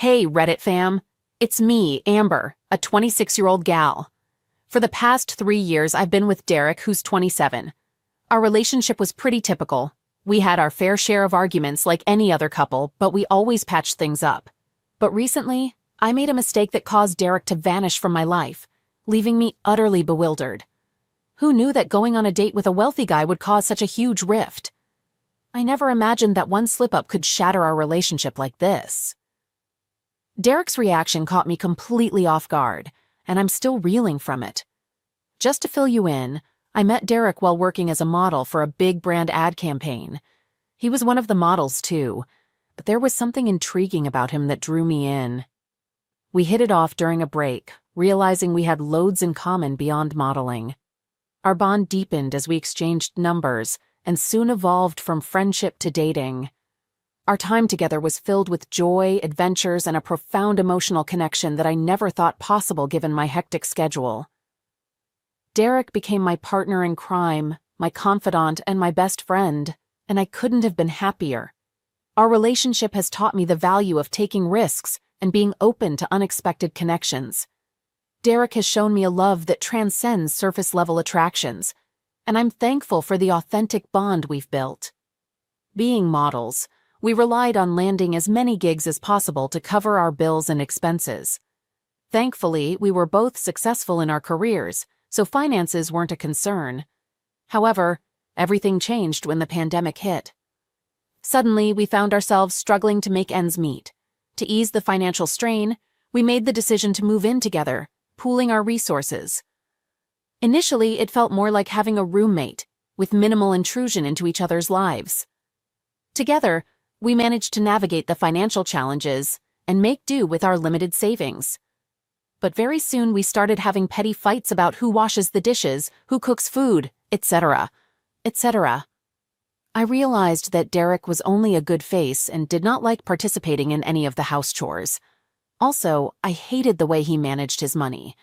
Hey, Reddit fam. It's me, Amber, a 26-year-old gal. For the past 3 years, I've been with Derek, who's 27. Our relationship was pretty typical. We had our fair share of arguments like any other couple, but we always patched things up. But recently, I made a mistake that caused Derek to vanish from my life, leaving me utterly bewildered. Who knew that going on a date with a wealthy guy would cause such a huge rift? I never imagined that one slip-up could shatter our relationship like this. Derek's reaction caught me completely off guard, and I'm still reeling from it. Just to fill you in, I met Derek while working as a model for a big brand ad campaign. He was one of the models too, but there was something intriguing about him that drew me in. We hit it off during a break, realizing we had loads in common beyond modeling. Our bond deepened as we exchanged numbers and soon evolved from friendship to dating. Our time together was filled with joy, adventures, and a profound emotional connection that I never thought possible given my hectic schedule. Derek became my partner in crime, my confidant, and my best friend, and I couldn't have been happier. Our relationship has taught me the value of taking risks and being open to unexpected connections. Derek has shown me a love that transcends surface-level attractions, and I'm thankful for the authentic bond we've built. Being models, we relied on landing as many gigs as possible to cover our bills and expenses. Thankfully, we were both successful in our careers, so finances weren't a concern. However, everything changed when the pandemic hit. Suddenly, we found ourselves struggling to make ends meet. To ease the financial strain, we made the decision to move in together, pooling our resources. Initially, it felt more like having a roommate, with minimal intrusion into each other's lives. Together, we managed to navigate the financial challenges and make do with our limited savings. But very soon we started having petty fights about who washes the dishes, who cooks food, etc., etc. I realized that Derek was only a good face and did not like participating in any of the house chores. Also, I hated the way he managed his money.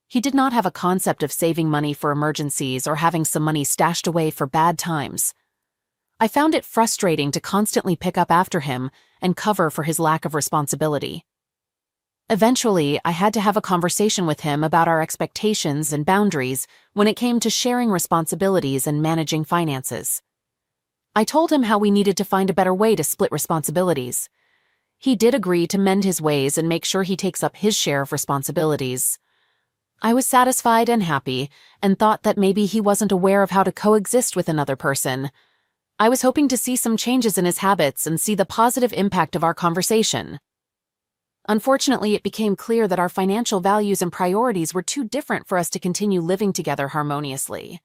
He did not have a concept of saving money for emergencies or having some money stashed away for bad times. I found it frustrating to constantly pick up after him and cover for his lack of responsibility. Eventually, I had to have a conversation with him about our expectations and boundaries when it came to sharing responsibilities and managing finances. I told him how we needed to find a better way to split responsibilities. He did agree to mend his ways and make sure he takes up his share of responsibilities. I was satisfied and happy and thought that maybe he wasn't aware of how to coexist with another person. I was hoping to see some changes in his habits and see the positive impact of our conversation. Unfortunately, it became clear that our financial values and priorities were too different for us to continue living together harmoniously.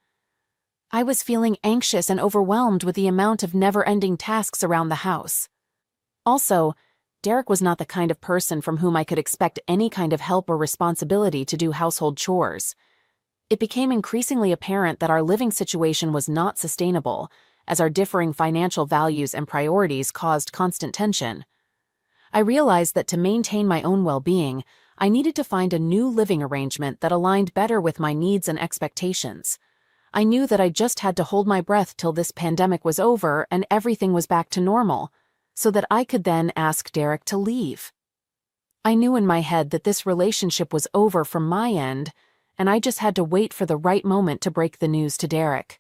I was feeling anxious and overwhelmed with the amount of never-ending tasks around the house. Also, Derek was not the kind of person from whom I could expect any kind of help or responsibility to do household chores. It became increasingly apparent that our living situation was not sustainable, as our differing financial values and priorities caused constant tension. I realized that to maintain my own well-being, I needed to find a new living arrangement that aligned better with my needs and expectations. I knew that I just had to hold my breath till this pandemic was over and everything was back to normal, so that I could then ask Derek to leave. I knew in my head that this relationship was over from my end, and I just had to wait for the right moment to break the news to Derek.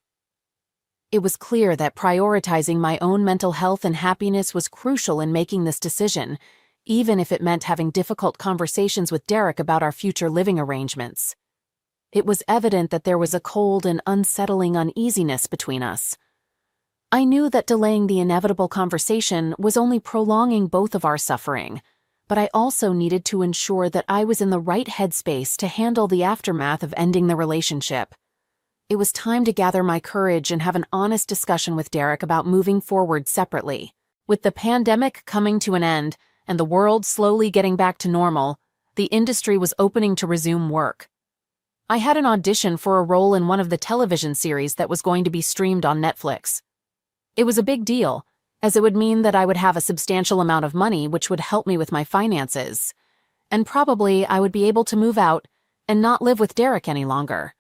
It was clear that prioritizing my own mental health and happiness was crucial in making this decision, even if it meant having difficult conversations with Derek about our future living arrangements. It was evident that there was a cold and unsettling uneasiness between us. I knew that delaying the inevitable conversation was only prolonging both of our suffering, but I also needed to ensure that I was in the right headspace to handle the aftermath of ending the relationship. It was time to gather my courage and have an honest discussion with Derek about moving forward separately. With the pandemic coming to an end and the world slowly getting back to normal, the industry was opening to resume work. I had an audition for a role in one of the television series that was going to be streamed on Netflix. It was a big deal, as it would mean that I would have a substantial amount of money which would help me with my finances. And probably I would be able to move out and not live with Derek any longer.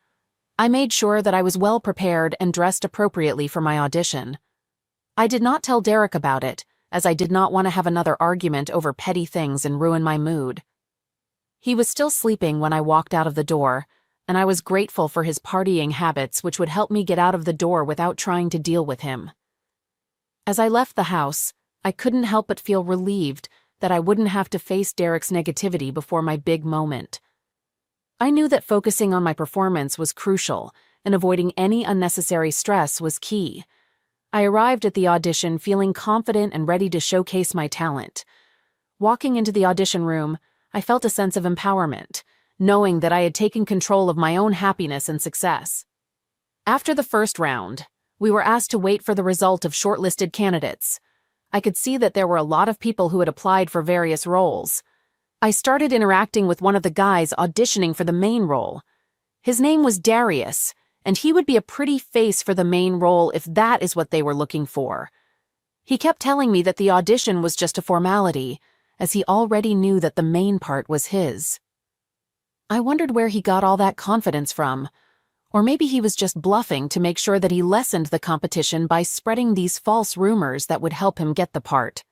I made sure that I was well prepared and dressed appropriately for my audition. I did not tell Derek about it, as I did not want to have another argument over petty things and ruin my mood. He was still sleeping when I walked out of the door, and I was grateful for his partying habits, which would help me get out of the door without trying to deal with him. As I left the house, I couldn't help but feel relieved that I wouldn't have to face Derek's negativity before my big moment. I knew that focusing on my performance was crucial, and avoiding any unnecessary stress was key. I arrived at the audition feeling confident and ready to showcase my talent. Walking into the audition room, I felt a sense of empowerment, knowing that I had taken control of my own happiness and success. After the first round, we were asked to wait for the result of shortlisted candidates. I could see that there were a lot of people who had applied for various roles. I started interacting with one of the guys auditioning for the main role. His name was Darius, and he would be a pretty face for the main role if that is what they were looking for. He kept telling me that the audition was just a formality, as he already knew that the main part was his. I wondered where he got all that confidence from, or maybe he was just bluffing to make sure that he lessened the competition by spreading these false rumors that would help him get the part.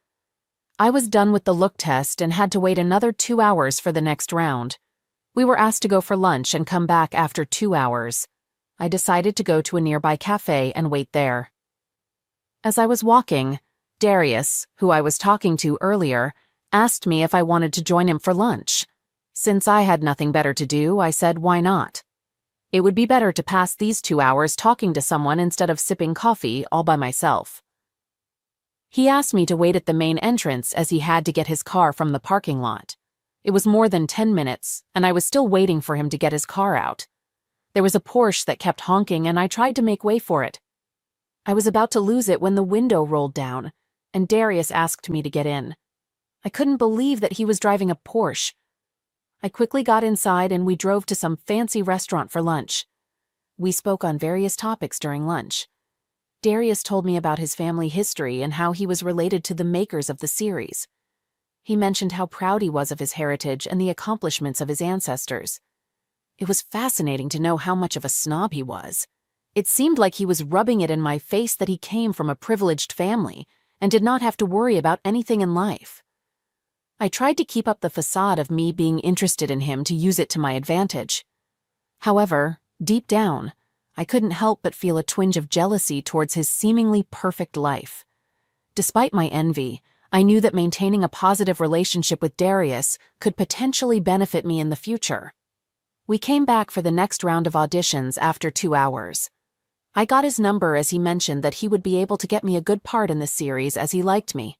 I was done with the look test and had to wait another 2 hours for the next round. We were asked to go for lunch and come back after 2 hours. I decided to go to a nearby cafe and wait there. As I was walking, Darius, who I was talking to earlier, asked me if I wanted to join him for lunch. Since I had nothing better to do, I said why not. It would be better to pass these 2 hours talking to someone instead of sipping coffee all by myself. He asked me to wait at the main entrance as he had to get his car from the parking lot. It was more than 10 minutes, and I was still waiting for him to get his car out. There was a Porsche that kept honking, and I tried to make way for it. I was about to lose it when the window rolled down, and Darius asked me to get in. I couldn't believe that he was driving a Porsche. I quickly got inside and we drove to some fancy restaurant for lunch. We spoke on various topics during lunch. Darius told me about his family history and how he was related to the makers of the series. He mentioned how proud he was of his heritage and the accomplishments of his ancestors. It was fascinating to know how much of a snob he was. It seemed like he was rubbing it in my face that he came from a privileged family and did not have to worry about anything in life. I tried to keep up the facade of me being interested in him to use it to my advantage. However, deep down, I couldn't help but feel a twinge of jealousy towards his seemingly perfect life. Despite my envy, I knew that maintaining a positive relationship with Darius could potentially benefit me in the future. We came back for the next round of auditions after 2 hours. I got his number as he mentioned that he would be able to get me a good part in the series as he liked me.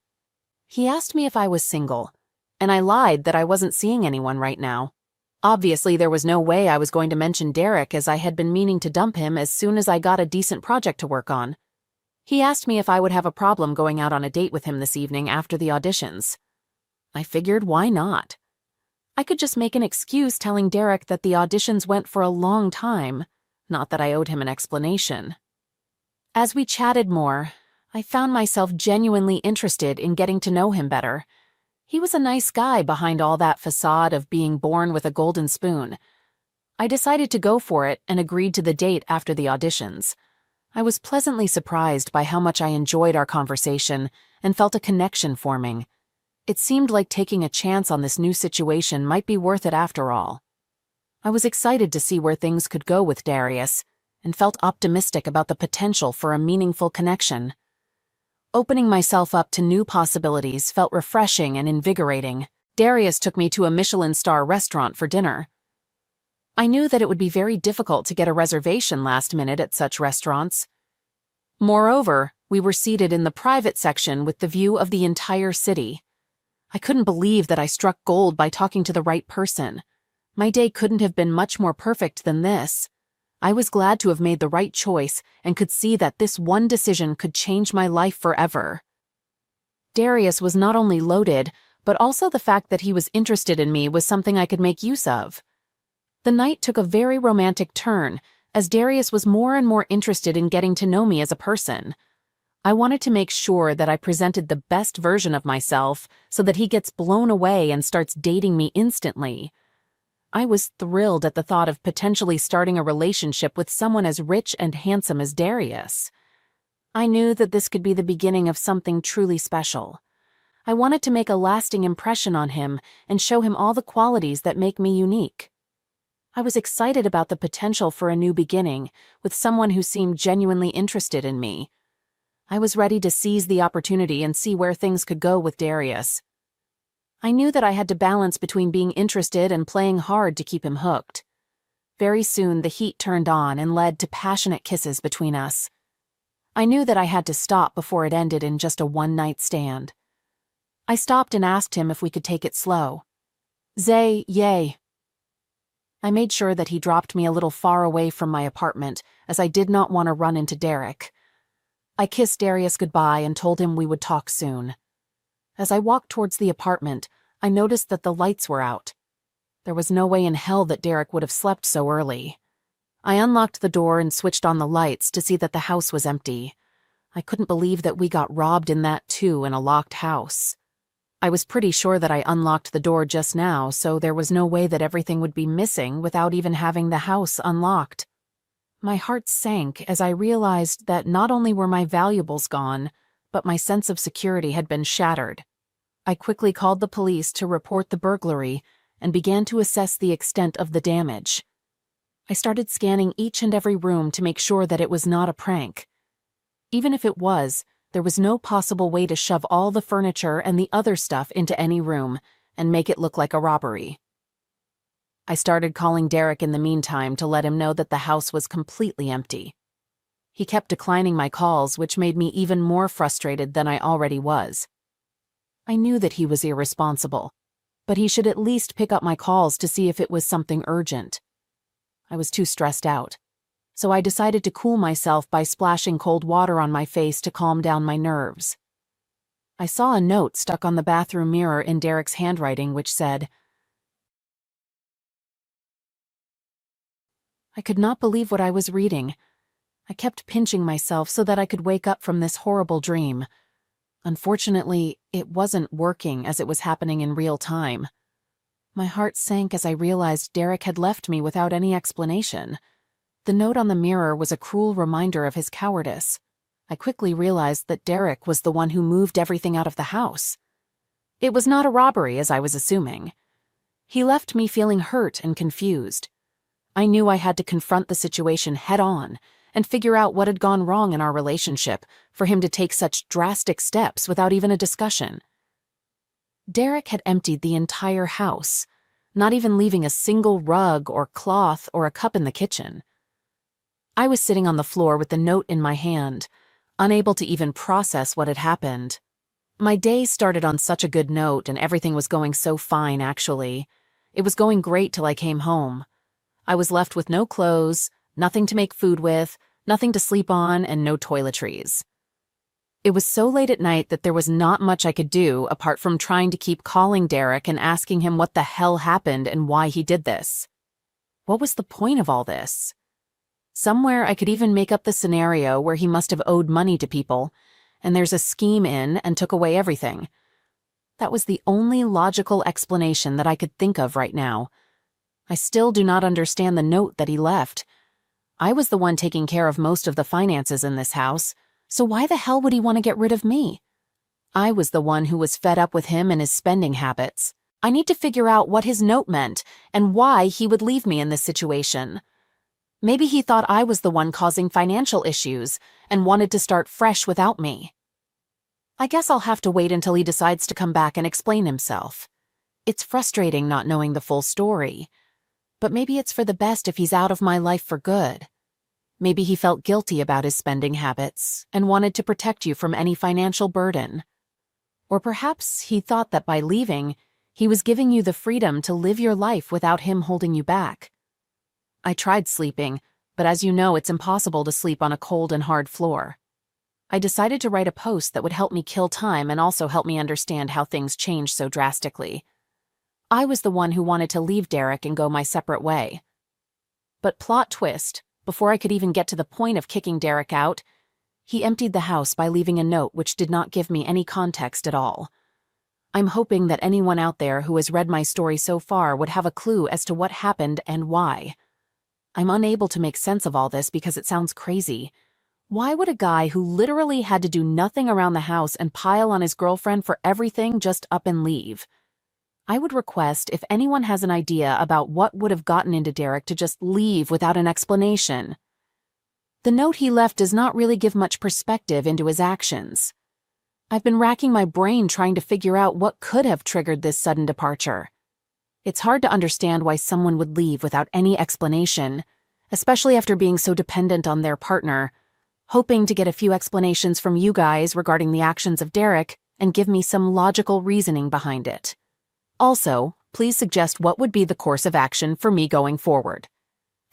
He asked me if I was single, and I lied that I wasn't seeing anyone right now. Obviously, there was no way I was going to mention Derek as I had been meaning to dump him as soon as I got a decent project to work on. He asked me if I would have a problem going out on a date with him this evening after the auditions. I figured why not? I could just make an excuse telling Derek that the auditions went for a long time, not that I owed him an explanation. As we chatted more, I found myself genuinely interested in getting to know him better. He was a nice guy behind all that facade of being born with a golden spoon. I decided to go for it and agreed to the date after the auditions. I was pleasantly surprised by how much I enjoyed our conversation and felt a connection forming. It seemed like taking a chance on this new situation might be worth it after all. I was excited to see where things could go with Darius and felt optimistic about the potential for a meaningful connection. Opening myself up to new possibilities felt refreshing and invigorating. Darius took me to a Michelin star restaurant for dinner. I knew that it would be very difficult to get a reservation last minute at such restaurants. Moreover, we were seated in the private section with the view of the entire city. I couldn't believe that I struck gold by talking to the right person. My day couldn't have been much more perfect than this. I was glad to have made the right choice and could see that this one decision could change my life forever. Darius was not only loaded, but also the fact that he was interested in me was something I could make use of. The night took a very romantic turn, as Darius was more and more interested in getting to know me as a person. I wanted to make sure that I presented the best version of myself so that he gets blown away and starts dating me instantly. I was thrilled at the thought of potentially starting a relationship with someone as rich and handsome as Darius. I knew that this could be the beginning of something truly special. I wanted to make a lasting impression on him and show him all the qualities that make me unique. I was excited about the potential for a new beginning with someone who seemed genuinely interested in me. I was ready to seize the opportunity and see where things could go with Darius. I knew that I had to balance between being interested and playing hard to keep him hooked. Very soon, the heat turned on and led to passionate kisses between us. I knew that I had to stop before it ended in just a one-night stand. I stopped and asked him if we could take it slow. Yay. I made sure that he dropped me a little far away from my apartment, as I did not want to run into Derek. I kissed Darius goodbye and told him we would talk soon. As I walked towards the apartment, I noticed that the lights were out. There was no way in hell that Derek would have slept so early. I unlocked the door and switched on the lights to see that the house was empty. I couldn't believe that we got robbed in that too in a locked house. I was pretty sure that I unlocked the door just now, so there was no way that everything would be missing without even having the house unlocked. My heart sank as I realized that not only were my valuables gone, but my sense of security had been shattered. I quickly called the police to report the burglary and began to assess the extent of the damage. I started scanning each and every room to make sure that it was not a prank. Even if it was, there was no possible way to shove all the furniture and the other stuff into any room and make it look like a robbery. I started calling Derek in the meantime to let him know that the house was completely empty. He kept declining my calls, which made me even more frustrated than I already was. I knew that he was irresponsible, but he should at least pick up my calls to see if it was something urgent. I was too stressed out, so I decided to cool myself by splashing cold water on my face to calm down my nerves. I saw a note stuck on the bathroom mirror in Derek's handwriting which said, I could not believe what I was reading. I kept pinching myself so that I could wake up from this horrible dream. Unfortunately, it wasn't working as it was happening in real time. My heart sank as I realized Derek had left me without any explanation. The note on the mirror was a cruel reminder of his cowardice. I quickly realized that Derek was the one who moved everything out of the house. It was not a robbery, as I was assuming. He left me feeling hurt and confused. I knew I had to confront the situation head-on and figure out what had gone wrong in our relationship for him to take such drastic steps without even a discussion. Derek had emptied the entire house, not even leaving a single rug or cloth or a cup in the kitchen. I was sitting on the floor with the note in my hand, unable to even process what had happened. My day started on such a good note and everything was going so fine, actually. It was going great till I came home. I was left with no clothes, nothing to make food with, nothing to sleep on, and no toiletries. It was so late at night that there was not much I could do apart from trying to keep calling Derek and asking him what the hell happened and why he did this. What was the point of all this? Somewhere I could even make up the scenario where he must have owed money to people, and there's a scheme in and took away everything. That was the only logical explanation that I could think of right now. I still do not understand the note that he left. I was the one taking care of most of the finances in this house, so why the hell would he want to get rid of me? I was the one who was fed up with him and his spending habits. I need to figure out what his note meant and why he would leave me in this situation. Maybe he thought I was the one causing financial issues and wanted to start fresh without me. I guess I'll have to wait until he decides to come back and explain himself. It's frustrating not knowing the full story. But maybe it's for the best if he's out of my life for good. Maybe he felt guilty about his spending habits and wanted to protect you from any financial burden. Or perhaps he thought that by leaving, he was giving you the freedom to live your life without him holding you back. I tried sleeping, but as you know, it's impossible to sleep on a cold and hard floor. I decided to write a post that would help me kill time and also help me understand how things changed so drastically. I was the one who wanted to leave Derek and go my separate way. But plot twist, before I could even get to the point of kicking Derek out, he emptied the house by leaving a note which did not give me any context at all. I'm hoping that anyone out there who has read my story so far would have a clue as to what happened and why. I'm unable to make sense of all this because it sounds crazy. Why would a guy who literally had to do nothing around the house and pile on his girlfriend for everything just up and leave? I would request if anyone has an idea about what would have gotten into Derek to just leave without an explanation. The note he left does not really give much perspective into his actions. I've been racking my brain trying to figure out what could have triggered this sudden departure. It's hard to understand why someone would leave without any explanation, especially after being so dependent on their partner. Hoping to get a few explanations from you guys regarding the actions of Derek and give me some logical reasoning behind it. Also, please suggest what would be the course of action for me going forward.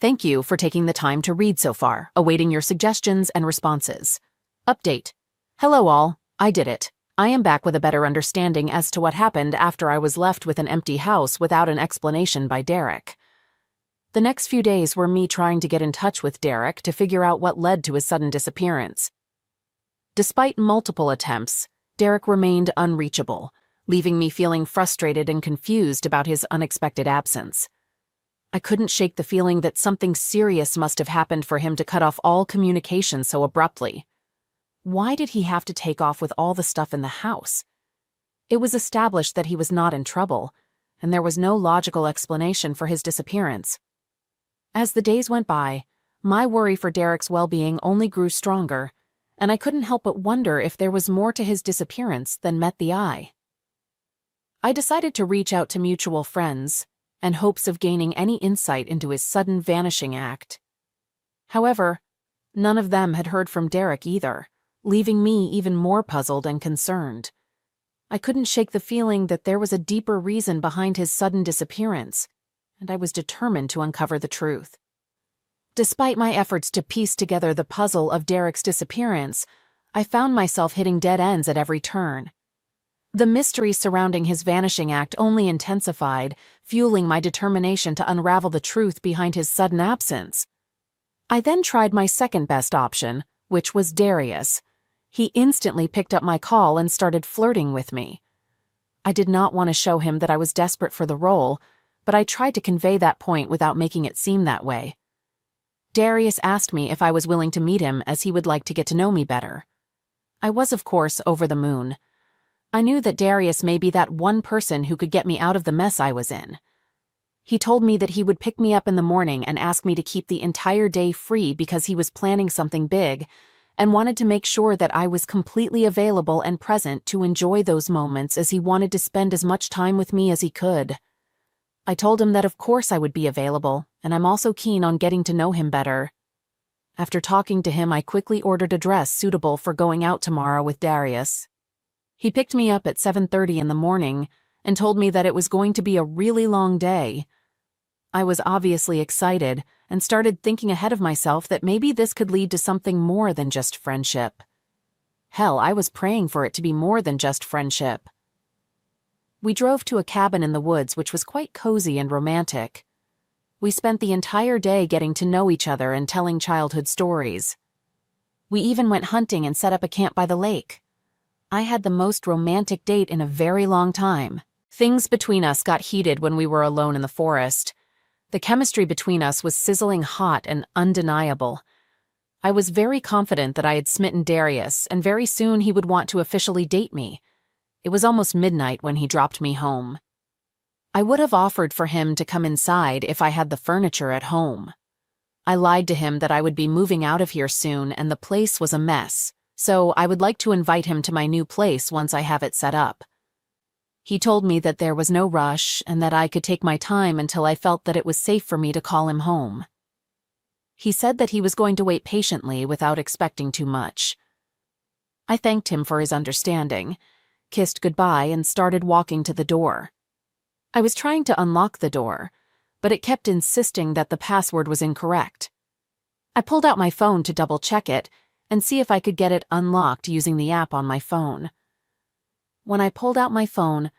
Thank you for taking the time to read so far, awaiting your suggestions and responses. Update. Hello all, I did it. I am back with a better understanding as to what happened after I was left with an empty house without an explanation by Derek. The next few days were me trying to get in touch with Derek to figure out what led to his sudden disappearance. Despite multiple attempts, Derek remained unreachable, leaving me feeling frustrated and confused about his unexpected absence. I couldn't shake the feeling that something serious must have happened for him to cut off all communication so abruptly. Why did he have to take off with all the stuff in the house? It was established that he was not in trouble, and there was no logical explanation for his disappearance. As the days went by, my worry for Derek's well-being only grew stronger, and I couldn't help but wonder if there was more to his disappearance than met the eye. I decided to reach out to mutual friends, in hopes of gaining any insight into his sudden vanishing act. However, none of them had heard from Derek either, leaving me even more puzzled and concerned. I couldn't shake the feeling that there was a deeper reason behind his sudden disappearance, and I was determined to uncover the truth. Despite my efforts to piece together the puzzle of Derek's disappearance, I found myself hitting dead ends at every turn. The mystery surrounding his vanishing act only intensified, fueling my determination to unravel the truth behind his sudden absence. I then tried my second best option, which was Darius. He instantly picked up my call and started flirting with me. I did not want to show him that I was desperate for the role, but I tried to convey that point without making it seem that way. Darius asked me if I was willing to meet him as he would like to get to know me better. I was, of course, over the moon. I knew that Darius may be that one person who could get me out of the mess I was in. He told me that he would pick me up in the morning and ask me to keep the entire day free because he was planning something big and wanted to make sure that I was completely available and present to enjoy those moments as he wanted to spend as much time with me as he could. I told him that of course I would be available, and I'm also keen on getting to know him better. After talking to him, I quickly ordered a dress suitable for going out tomorrow with Darius. He picked me up at 7:30 in the morning and told me that it was going to be a really long day. I was obviously excited and started thinking ahead of myself that maybe this could lead to something more than just friendship. Hell, I was praying for it to be more than just friendship. We drove to a cabin in the woods which was quite cozy and romantic. We spent the entire day getting to know each other and telling childhood stories. We even went hunting and set up a camp by the lake. I had the most romantic date in a very long time. Things between us got heated when we were alone in the forest. The chemistry between us was sizzling hot and undeniable. I was very confident that I had smitten Darius, and very soon he would want to officially date me. It was almost midnight when he dropped me home. I would have offered for him to come inside if I had the furniture at home. I lied to him that I would be moving out of here soon and the place was a mess, so I would like to invite him to my new place once I have it set up. He told me that there was no rush and that I could take my time until I felt that it was safe for me to call him home. He said that he was going to wait patiently without expecting too much. I thanked him for his understanding, kissed goodbye, and started walking to the door. I was trying to unlock the door, but it kept insisting that the password was incorrect. I pulled out my phone to double-check it and see if I could get it unlocked using the app on my phone. When I pulled out my phone,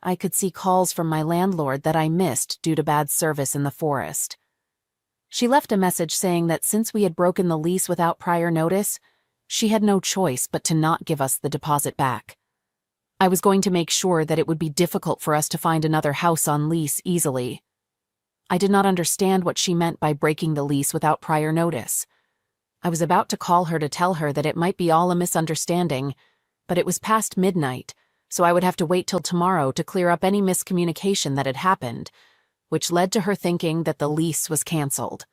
I could see calls from my landlord that I missed due to bad service in the forest. She left a message saying that since we had broken the lease without prior notice, she had no choice but to not give us the deposit back. I was going to make sure that it would be difficult for us to find another house on lease easily. I did not understand what she meant by breaking the lease without prior notice. I was about to call her to tell her that it might be all a misunderstanding, but it was past midnight, so I would have to wait till tomorrow to clear up any miscommunication that had happened, which led to her thinking that the lease was canceled.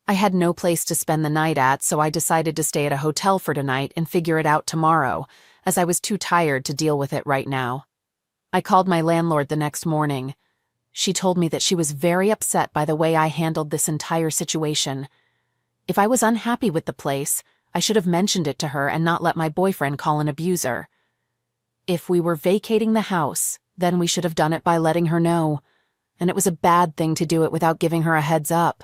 I had no place to spend the night at, so I decided to stay at a hotel for tonight and figure it out tomorrow, as I was too tired to deal with it right now. I called my landlord the next morning. She told me that she was very upset by the way I handled this entire situation. If I was unhappy with the place, I should have mentioned it to her and not let my boyfriend call and abuse her. If we were vacating the house, then we should have done it by letting her know, and it was a bad thing to do it without giving her a heads up.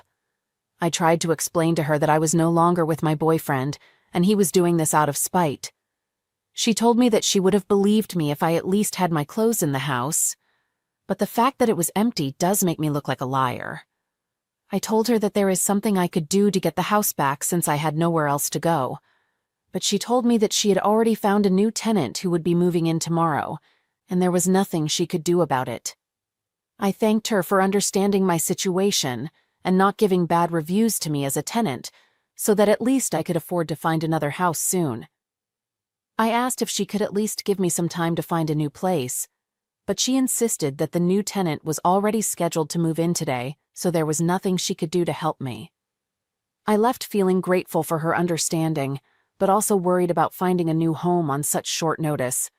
I tried to explain to her that I was no longer with my boyfriend, and he was doing this out of spite. She told me that she would have believed me if I at least had my clothes in the house, but the fact that it was empty does make me look like a liar. I told her that there is something I could do to get the house back since I had nowhere else to go, but she told me that she had already found a new tenant who would be moving in tomorrow, and there was nothing she could do about it. I thanked her for understanding my situation and not giving bad reviews to me as a tenant, so that at least I could afford to find another house soon. I asked if she could at least give me some time to find a new place, but she insisted that the new tenant was already scheduled to move in today, so there was nothing she could do to help me. I left feeling grateful for her understanding, but also worried about finding a new home on such short notice.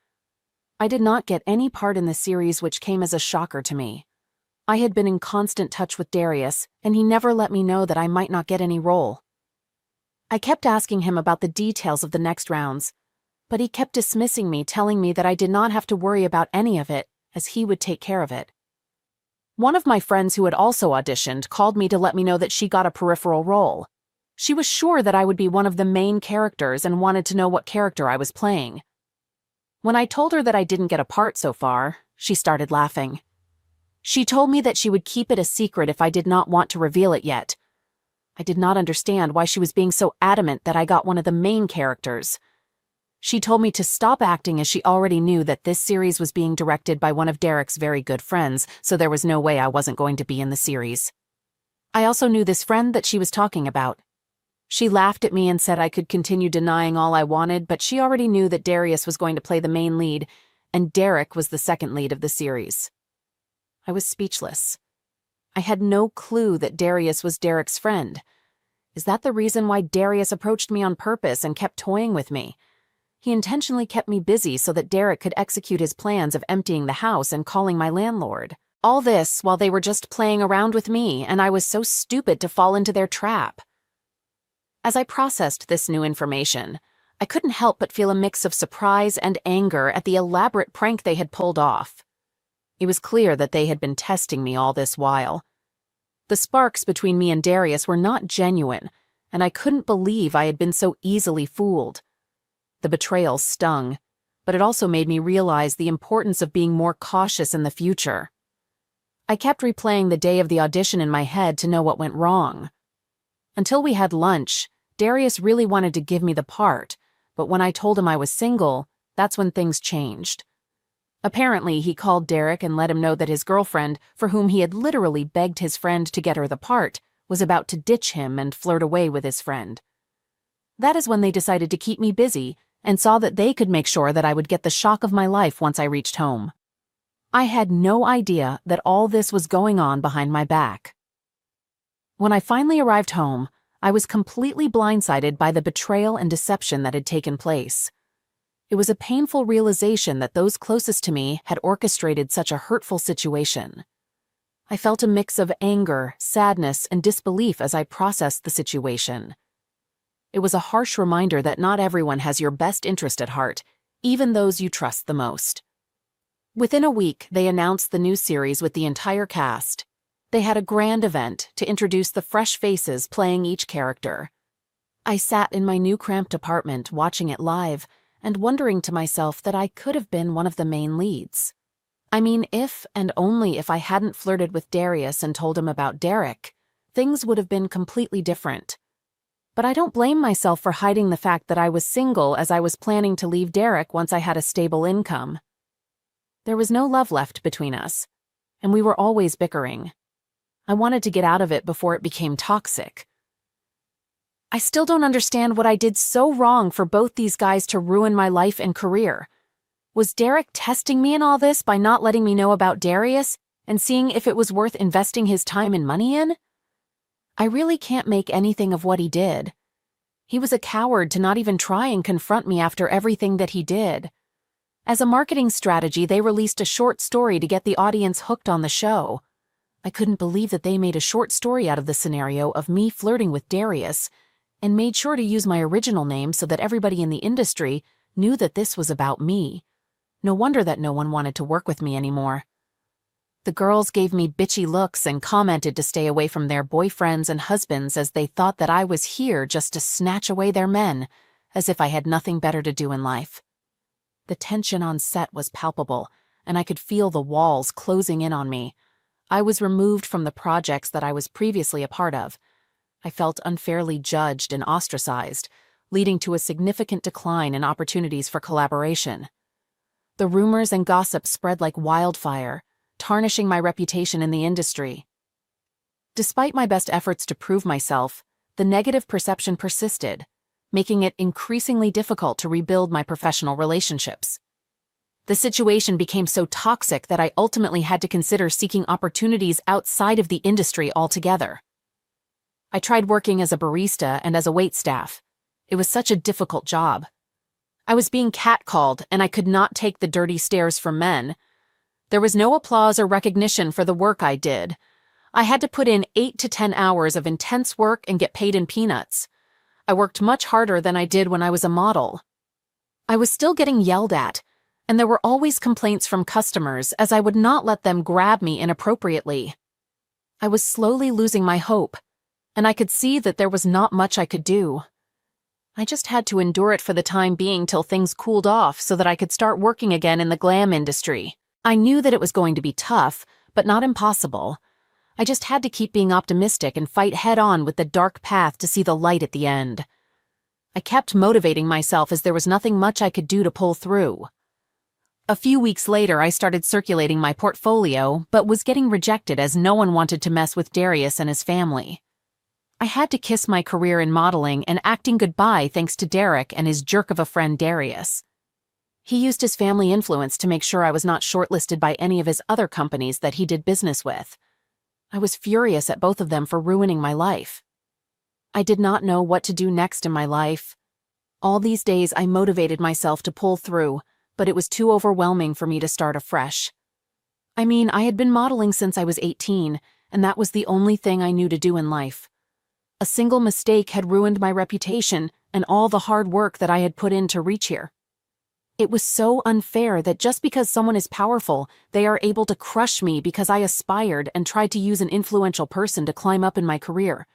I did not get any part in the series, which came as a shocker to me. I had been in constant touch with Darius, and he never let me know that I might not get any role. I kept asking him about the details of the next rounds, but he kept dismissing me, telling me that I did not have to worry about any of it, as he would take care of it. One of my friends who had also auditioned called me to let me know that she got a peripheral role. She was sure that I would be one of the main characters and wanted to know what character I was playing. When I told her that I didn't get a part so far, she started laughing. She told me that she would keep it a secret if I did not want to reveal it yet. I did not understand why she was being so adamant that I got one of the main characters. She told me to stop acting, as she already knew that this series was being directed by one of Derek's very good friends, so there was no way I wasn't going to be in the series. I also knew this friend that she was talking about. She laughed at me and said I could continue denying all I wanted, but she already knew that Darius was going to play the main lead, and Derek was the second lead of the series. I was speechless. I had no clue that Darius was Derek's friend. Is that the reason why Darius approached me on purpose and kept toying with me? He intentionally kept me busy so that Derek could execute his plans of emptying the house and calling my landlord. All this while they were just playing around with me, and I was so stupid to fall into their trap. As I processed this new information, I couldn't help but feel a mix of surprise and anger at the elaborate prank they had pulled off. It was clear that they had been testing me all this while. The sparks between me and Darius were not genuine, and I couldn't believe I had been so easily fooled. The betrayal stung, but it also made me realize the importance of being more cautious in the future. I kept replaying the day of the audition in my head to know what went wrong. Until we had lunch, Darius really wanted to give me the part, but when I told him I was single, that's when things changed. Apparently, he called Derek and let him know that his girlfriend, for whom he had literally begged his friend to get her the part, was about to ditch him and flirt away with his friend. That is when they decided to keep me busy and saw that they could make sure that I would get the shock of my life once I reached home. I had no idea that all this was going on behind my back. When I finally arrived home, I was completely blindsided by the betrayal and deception that had taken place. It was a painful realization that those closest to me had orchestrated such a hurtful situation. I felt a mix of anger, sadness, and disbelief as I processed the situation. It was a harsh reminder that not everyone has your best interest at heart, even those you trust the most. Within a week, they announced the new series with the entire cast. They had a grand event to introduce the fresh faces playing each character. I sat in my new cramped apartment watching it live and wondering to myself that I could have been one of the main leads. I mean, if and only if I hadn't flirted with Darius and told him about Derek, things would have been completely different. But I don't blame myself for hiding the fact that I was single, as I was planning to leave Derek once I had a stable income. There was no love left between us, and we were always bickering. I wanted to get out of it before it became toxic. I still don't understand what I did so wrong for both these guys to ruin my life and career. Was Derek testing me in all this by not letting me know about Darius and seeing if it was worth investing his time and money in? I really can't make anything of what he did. He was a coward to not even try and confront me after everything that he did. As a marketing strategy, they released a short story to get the audience hooked on the show. I couldn't believe that they made a short story out of the scenario of me flirting with Darius and made sure to use my original name so that everybody in the industry knew that this was about me. No wonder that no one wanted to work with me anymore. The girls gave me bitchy looks and commented to stay away from their boyfriends and husbands as they thought that I was here just to snatch away their men, as if I had nothing better to do in life. The tension on set was palpable, and I could feel the walls closing in on me. I was removed from the projects that I was previously a part of. I felt unfairly judged and ostracized, leading to a significant decline in opportunities for collaboration. The rumors and gossip spread like wildfire, tarnishing my reputation in the industry. Despite my best efforts to prove myself, the negative perception persisted, making it increasingly difficult to rebuild my professional relationships. The situation became so toxic that I ultimately had to consider seeking opportunities outside of the industry altogether. I tried working as a barista and as a waitstaff. It was such a difficult job. I was being catcalled, and I could not take the dirty stares from men. There was no applause or recognition for the work I did. I had to put in 8 to 10 hours of intense work and get paid in peanuts. I worked much harder than I did when I was a model. I was still getting yelled at, and there were always complaints from customers as I would not let them grab me inappropriately. I was slowly losing my hope, and I could see that there was not much I could do. I just had to endure it for the time being till things cooled off so that I could start working again in the glam industry. I knew that it was going to be tough, but not impossible. I just had to keep being optimistic and fight head-on with the dark path to see the light at the end. I kept motivating myself as there was nothing much I could do to pull through. A few weeks later, I started circulating my portfolio, but was getting rejected as no one wanted to mess with Darius and his family. I had to kiss my career in modeling and acting goodbye thanks to Derek and his jerk of a friend Darius. He used his family influence to make sure I was not shortlisted by any of his other companies that he did business with. I was furious at both of them for ruining my life. I did not know what to do next in my life. All these days I motivated myself to pull through, but it was too overwhelming for me to start afresh. I mean, I had been modeling since I was 18, and that was the only thing I knew to do in life. A single mistake had ruined my reputation and all the hard work that I had put in to reach here. It was so unfair that just because someone is powerful, they are able to crush me because I aspired and tried to use an influential person to climb up in my career.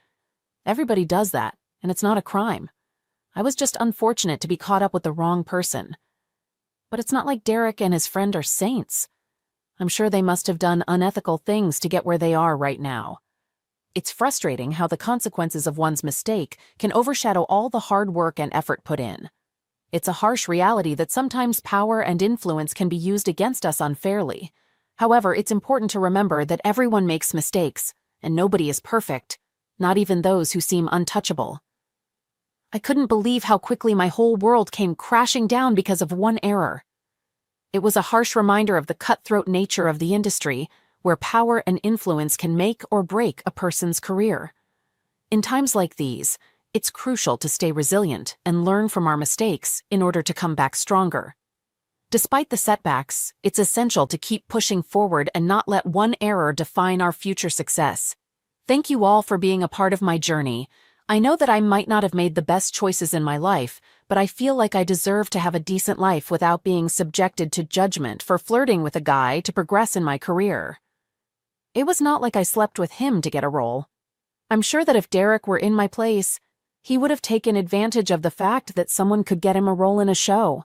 Everybody does that, and it's not a crime. I was just unfortunate to be caught up with the wrong person. But it's not like Derek and his friend are saints. I'm sure they must have done unethical things to get where they are right now. It's frustrating how the consequences of one's mistake can overshadow all the hard work and effort put in. It's a harsh reality that sometimes power and influence can be used against us unfairly. However, it's important to remember that everyone makes mistakes, and nobody is perfect, not even those who seem untouchable. I couldn't believe how quickly my whole world came crashing down because of one error. It was a harsh reminder of the cutthroat nature of the industry, where power and influence can make or break a person's career. In times like these, it's crucial to stay resilient and learn from our mistakes in order to come back stronger. Despite the setbacks, it's essential to keep pushing forward and not let one error define our future success. Thank you all for being a part of my journey. I know that I might not have made the best choices in my life, but I feel like I deserve to have a decent life without being subjected to judgment for flirting with a guy to progress in my career. It was not like I slept with him to get a role. I'm sure that if Derek were in my place, he would have taken advantage of the fact that someone could get him a role in a show.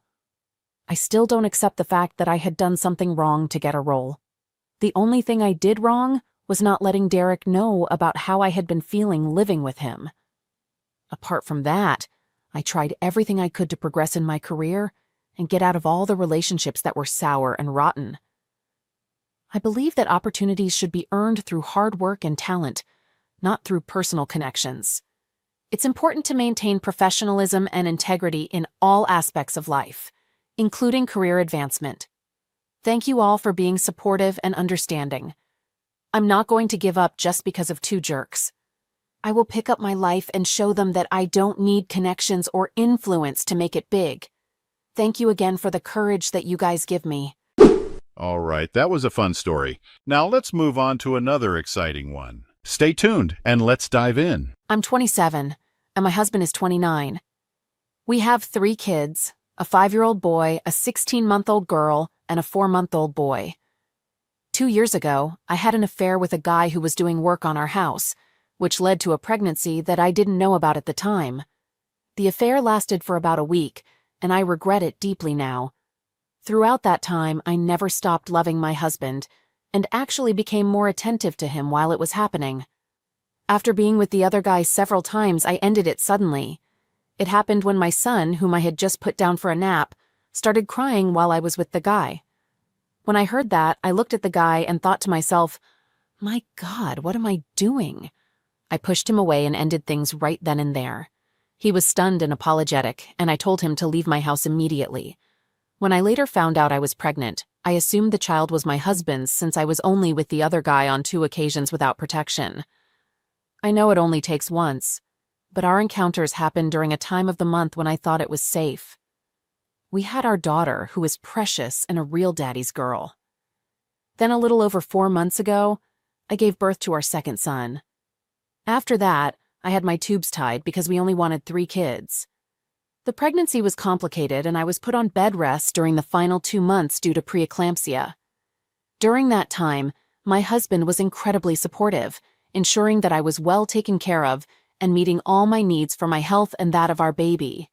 I still don't accept the fact that I had done something wrong to get a role. The only thing I did wrong was not letting Derek know about how I had been feeling living with him. Apart from that, I tried everything I could to progress in my career and get out of all the relationships that were sour and rotten. I believe that opportunities should be earned through hard work and talent, not through personal connections. It's important to maintain professionalism and integrity in all aspects of life, including career advancement. Thank you all for being supportive and understanding. I'm not going to give up just because of two jerks. I will pick up my life and show them that I don't need connections or influence to make it big. Thank you again for the courage that you guys give me. All right, that was a fun story. Now let's move on to another exciting one. Stay tuned and let's dive in. I'm 27, and my husband is 29. We have 3 kids, a 5-year-old boy, a 16-month-old girl, and a 4-month-old boy. 2 years ago, I had an affair with a guy who was doing work on our house, which led to a pregnancy that I didn't know about at the time. The affair lasted for about a week, and I regret it deeply now. Throughout that time, I never stopped loving my husband, and actually became more attentive to him while it was happening. After being with the other guy several times, I ended it suddenly. It happened when my son, whom I had just put down for a nap, started crying while I was with the guy. When I heard that, I looked at the guy and thought to myself, "My God, what am I doing?" I pushed him away and ended things right then and there. He was stunned and apologetic, and I told him to leave my house immediately. When I later found out I was pregnant, I assumed the child was my husband's since I was only with the other guy on 2 occasions without protection. I know it only takes once, but our encounters happened during a time of the month when I thought it was safe. We had our daughter, who is precious and a real daddy's girl. Then a little over 4 months ago, I gave birth to our second son. After that, I had my tubes tied because we only wanted 3 kids. The pregnancy was complicated and I was put on bed rest during the final 2 months due to preeclampsia. During that time, my husband was incredibly supportive, ensuring that I was well taken care of and meeting all my needs for my health and that of our baby.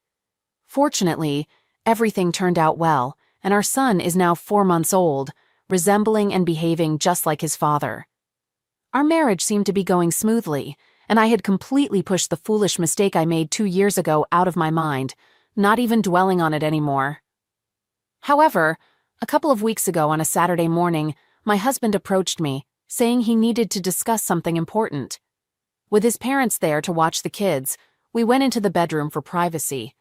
Fortunately, everything turned out well, and our son is now 4 months old, resembling and behaving just like his father. Our marriage seemed to be going smoothly, and I had completely pushed the foolish mistake I made 2 years ago out of my mind, not even dwelling on it anymore. However, a couple of weeks ago on a Saturday morning, my husband approached me, saying he needed to discuss something important. With his parents there to watch the kids, we went into the bedroom for privacy.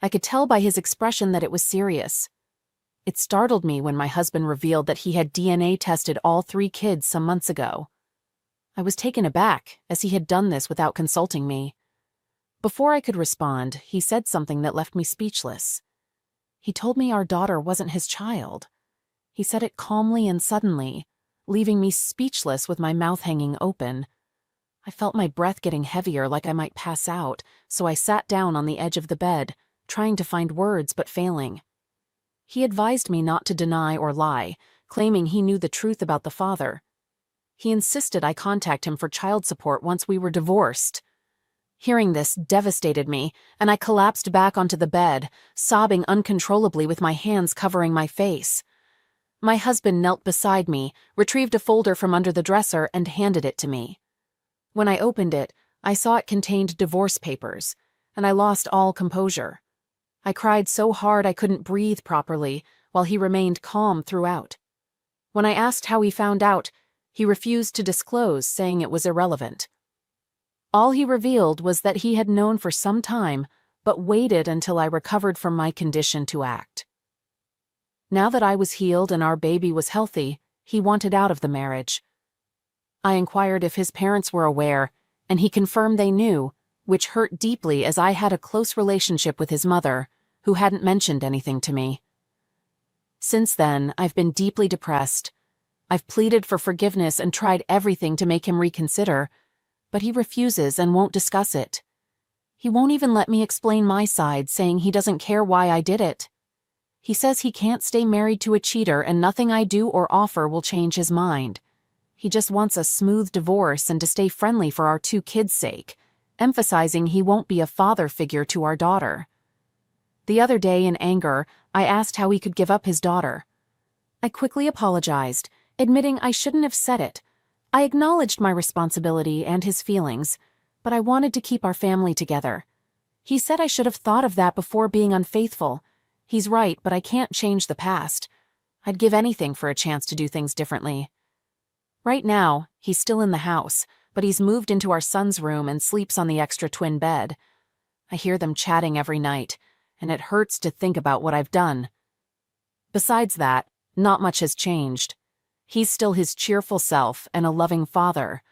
I could tell by his expression that it was serious. It startled me when my husband revealed that he had DNA tested all 3 kids some months ago. I was taken aback, as he had done this without consulting me. Before I could respond, he said something that left me speechless. He told me our daughter wasn't his child. He said it calmly and suddenly, leaving me speechless with my mouth hanging open. I felt my breath getting heavier, like I might pass out, so I sat down on the edge of the bed, trying to find words but failing. He advised me not to deny or lie, claiming he knew the truth about the father. He insisted I contact him for child support once we were divorced. Hearing this devastated me, and I collapsed back onto the bed, sobbing uncontrollably with my hands covering my face. My husband knelt beside me, retrieved a folder from under the dresser, and handed it to me. When I opened it, I saw it contained divorce papers, and I lost all composure. I cried so hard I couldn't breathe properly, while he remained calm throughout. When I asked how he found out, he refused to disclose, saying it was irrelevant. All he revealed was that he had known for some time, but waited until I recovered from my condition to act. Now that I was healed and our baby was healthy, he wanted out of the marriage. I inquired if his parents were aware, and he confirmed they knew, which hurt deeply as I had a close relationship with his mother, who hadn't mentioned anything to me. Since then, I've been deeply depressed. I've pleaded for forgiveness and tried everything to make him reconsider, but he refuses and won't discuss it. He won't even let me explain my side, saying he doesn't care why I did it. He says he can't stay married to a cheater and nothing I do or offer will change his mind. He just wants a smooth divorce and to stay friendly for our 2 kids' sake, emphasizing he won't be a father figure to our daughter. The other day, in anger, I asked how he could give up his daughter. I quickly apologized, admitting I shouldn't have said it. I acknowledged my responsibility and his feelings, but I wanted to keep our family together. He said I should have thought of that before being unfaithful. He's right, but I can't change the past. I'd give anything for a chance to do things differently. Right now, he's still in the house, but he's moved into our son's room and sleeps on the extra twin bed. I hear them chatting every night, and it hurts to think about what I've done. Besides that, not much has changed. He's still his cheerful self and a loving father.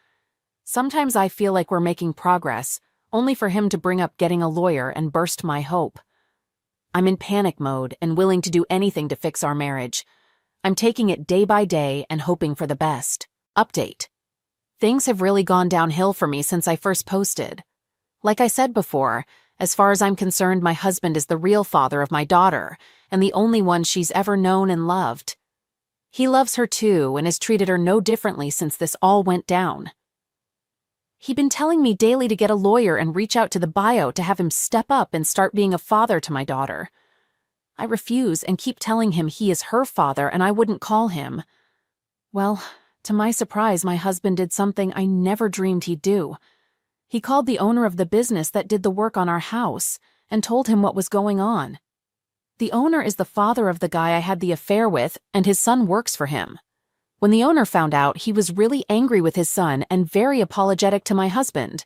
Sometimes I feel like we're making progress, only for him to bring up getting a lawyer and burst my hope. I'm in panic mode and willing to do anything to fix our marriage. I'm taking it day by day and hoping for the best. Update. Things have really gone downhill for me since I first posted. Like I said before, as far as I'm concerned, my husband is the real father of my daughter, and the only one she's ever known and loved. He loves her too and has treated her no differently since this all went down. He'd been telling me daily to get a lawyer and reach out to the bio to have him step up and start being a father to my daughter. I refuse and keep telling him he is her father and I wouldn't call him. Well, to my surprise, my husband did something I never dreamed he'd do. He called the owner of the business that did the work on our house and told him what was going on. The owner is the father of the guy I had the affair with, and his son works for him. When the owner found out, he was really angry with his son and very apologetic to my husband.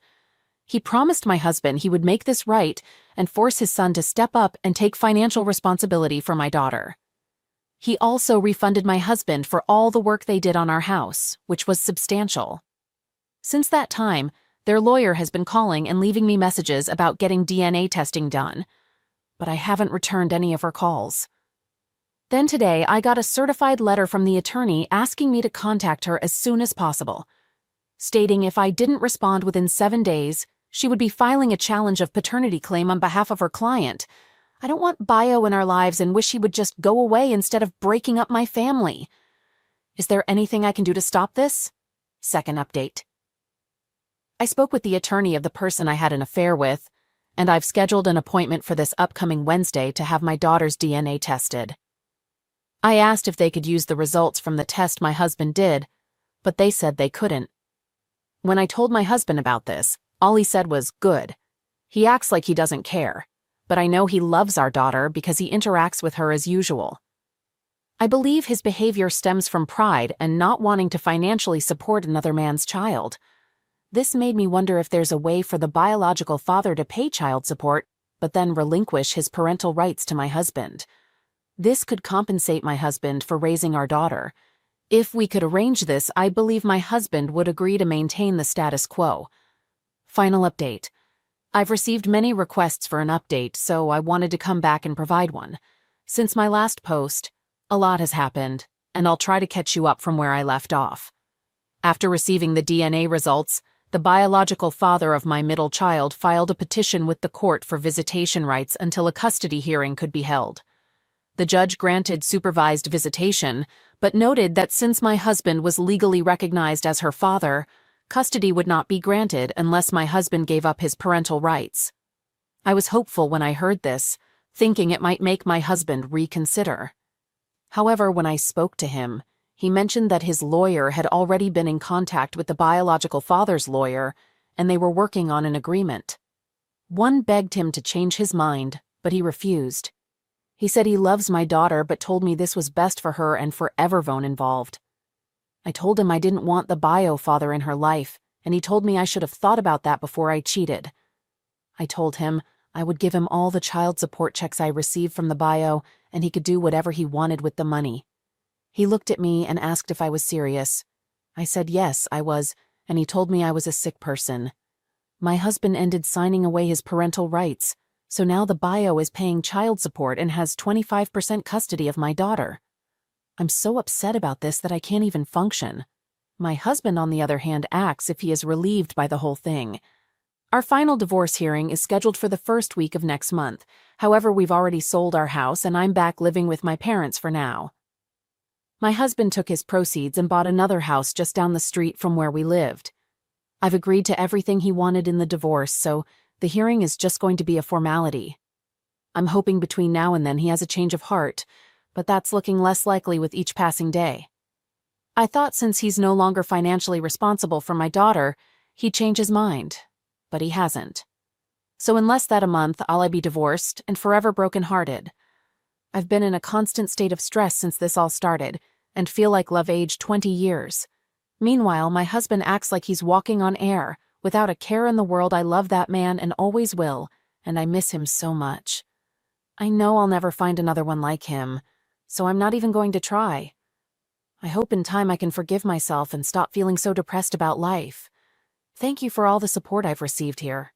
He promised my husband he would make this right and force his son to step up and take financial responsibility for my daughter. He also refunded my husband for all the work they did on our house, which was substantial. Since that time, their lawyer has been calling and leaving me messages about getting DNA testing done, but I haven't returned any of her calls. Then today, I got a certified letter from the attorney asking me to contact her as soon as possible, stating if I didn't respond within 7 days, she would be filing a challenge of paternity claim on behalf of her client. I don't want bio in our lives and wish he would just go away instead of breaking up my family. Is there anything I can do to stop this? Second update. I spoke with the attorney of the person I had an affair with, and I've scheduled an appointment for this upcoming Wednesday to have my daughter's DNA tested. I asked if they could use the results from the test my husband did, but they said they couldn't. When I told my husband about this, all he said was, "Good." He acts like he doesn't care, but I know he loves our daughter because he interacts with her as usual. I believe his behavior stems from pride and not wanting to financially support another man's child. This made me wonder if there's a way for the biological father to pay child support, but then relinquish his parental rights to my husband. This could compensate my husband for raising our daughter. If we could arrange this, I believe my husband would agree to maintain the status quo. Final update. I've received many requests for an update, so I wanted to come back and provide one. Since my last post, a lot has happened, and I'll try to catch you up from where I left off. After receiving the DNA results, the biological father of my middle child filed a petition with the court for visitation rights until a custody hearing could be held. The judge granted supervised visitation, but noted that since my husband was legally recognized as her father, custody would not be granted unless my husband gave up his parental rights. I was hopeful when I heard this, thinking it might make my husband reconsider. However, when I spoke to him, he mentioned that his lawyer had already been in contact with the biological father's lawyer, and they were working on an agreement. One begged him to change his mind, but he refused. He said he loves my daughter but told me this was best for her and for everyone involved. I told him I didn't want the bio father in her life, and he told me I should have thought about that before I cheated. I told him I would give him all the child support checks I received from the bio, and he could do whatever he wanted with the money. He looked at me and asked if I was serious. I said yes, I was, and he told me I was a sick person. My husband ended signing away his parental rights, so now the bio is paying child support and has 25% custody of my daughter. I'm so upset about this that I can't even function. My husband, on the other hand, acts if he is relieved by the whole thing. Our final divorce hearing is scheduled for the first week of next month. However, we've already sold our house and I'm back living with my parents for now. My husband took his proceeds and bought another house just down the street from where we lived. I've agreed to everything he wanted in the divorce, so the hearing is just going to be a formality. I'm hoping between now and then he has a change of heart, but that's looking less likely with each passing day. I thought since he's no longer financially responsible for my daughter, he'd change his mind, but he hasn't. So in less than a month, I'll be divorced and forever brokenhearted. I've been in a constant state of stress since this all started, and feel like love aged 20 years. Meanwhile, my husband acts like he's walking on air. Without a care in the world, I love that man and always will, and I miss him so much. I know I'll never find another one like him, so I'm not even going to try. I hope in time I can forgive myself and stop feeling so depressed about life. Thank you for all the support I've received here.